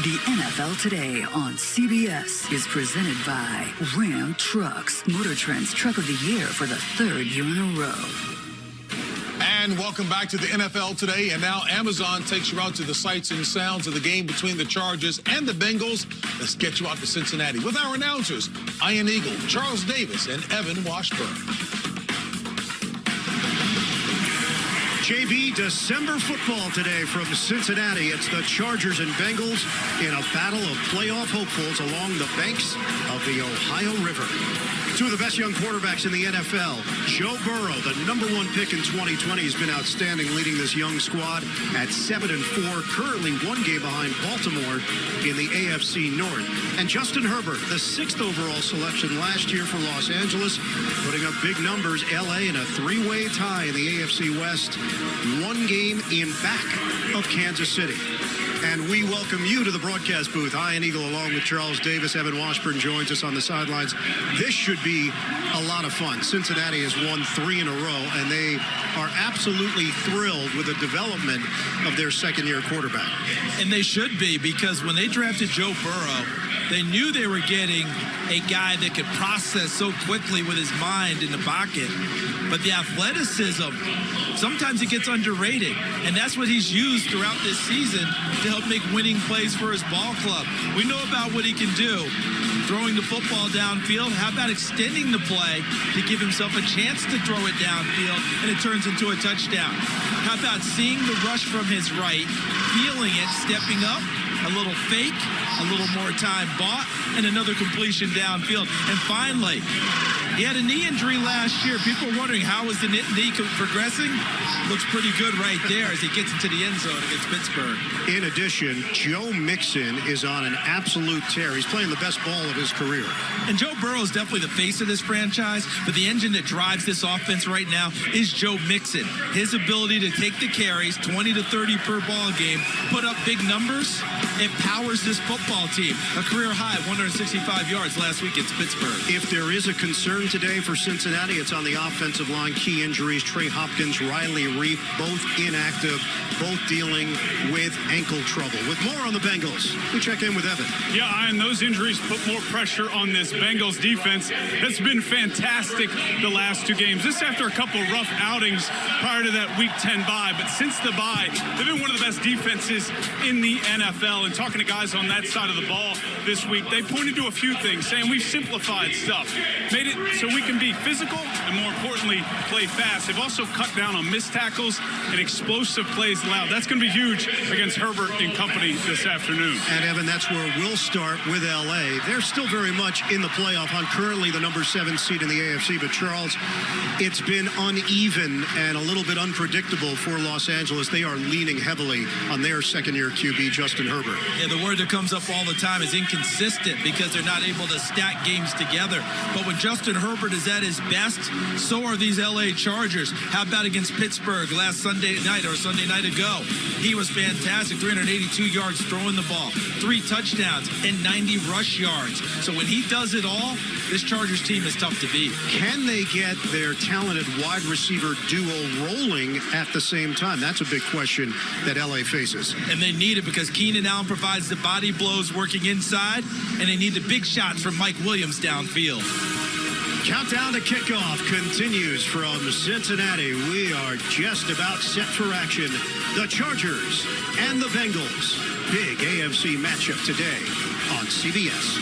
The NFL Today on CBS is presented by Ram Trucks, Motor Trend's Truck of the Year for the third year in a row. And welcome back to the NFL Today. And now Amazon takes you out to the sights and sounds of the game between the Chargers and the Bengals. Let's get you out to Cincinnati with our announcers, Ian Eagle, Charles Davis, and Evan Washburn. JB, December football today from Cincinnati. It's the Chargers and Bengals in a battle of playoff hopefuls along the banks of the Ohio River. Two of the best young quarterbacks in the NFL. Joe Burrow, the #1 pick in 2020, has been outstanding, leading this young squad at 7-4, currently one game behind Baltimore in the AFC North. And Justin Herbert, the 6th overall selection last year for Los Angeles, putting up big numbers. LA in a three-way tie in the AFC West, one game in back of Kansas City. And we welcome you to the broadcast booth. Ian Eagle along with Charles Davis. Evan Washburn joins us on the sidelines. This should be a lot of fun. Cincinnati has won 3 in a row, and they are absolutely thrilled with the development of their second-year quarterback. And they should be, because when they drafted Joe Burrow, they knew they were getting a guy that could process so quickly with his mind in the pocket. But the athleticism, sometimes it gets underrated. And that's what he's used throughout this season to help make winning plays for his ball club. We know about what he can do, throwing the football downfield. How about extending the play to give himself a chance to throw it downfield, and it turns into a touchdown? How about seeing the rush from his right, feeling it, stepping up, a little fake, a little more time bought, and another completion downfield. And finally, he had a knee injury last year. People are wondering, how is the knee progressing? Looks pretty good right there as he gets into the end zone against Pittsburgh. In addition, Joe Mixon is on an absolute tear. He's playing the best ball of his career. And Joe Burrow is definitely the face of this franchise, but the engine that drives this offense right now is Joe Mixon. His ability to take the carries, 20 to 30 per ball game, put up big numbers, it powers this football team. A career high, 165 yards last week against Pittsburgh. If there is a concern today for Cincinnati, it's on the offensive line. Key injuries, Trey Hopkins, Riley Reif, both inactive, both dealing with ankle trouble. With more on the Bengals, we check in with Evan. Yeah, and those injuries put more pressure on this Bengals defense. That's been fantastic the last 2 games. This after a couple rough outings prior to that Week 10 bye. But since the bye, they've been one of the best defenses in the NFL. And talking to guys on that side of the ball this week, they pointed to a few things, saying we've simplified stuff, made it so we can be physical and, more importantly, play fast. They've also cut down on missed tackles and explosive plays allowed. That's going to be huge against Herbert and company this afternoon. And, Evan, that's where we'll start with L.A. They're still very much in the playoff hunt, currently the #7 seed in the AFC. But, Charles, it's been uneven and a little bit unpredictable for Los Angeles. They are leaning heavily on their second-year QB, Justin Herbert. Yeah, the word that comes up all the time is inconsistent, because they're not able to stack games together. But when Justin Herbert is at his best, so are these LA Chargers. How about against Pittsburgh last Sunday night ago? He was fantastic, 382 yards throwing the ball, 3 touchdowns, and 90 rush yards. So when he does it all, this Chargers team is tough to beat. Can they get their talented wide receiver duo rolling at the same time? That's a big question that LA faces. And they need it, because Keenan Allen provides the body blows working inside, and they need the big shots from Mike Williams downfield. Countdown to kickoff continues from Cincinnati. We are just about set for action. The Chargers and the Bengals. Big AFC matchup today on CBS.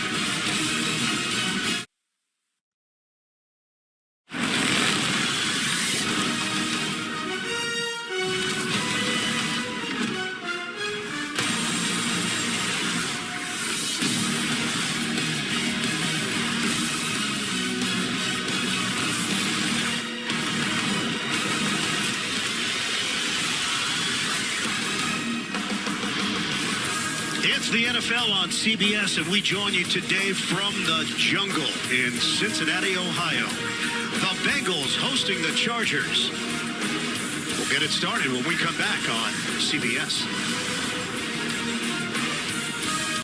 It's the NFL on CBS, and we join you today from the jungle in Cincinnati, Ohio. The Bengals hosting the Chargers. We'll get it started when we come back on CBS.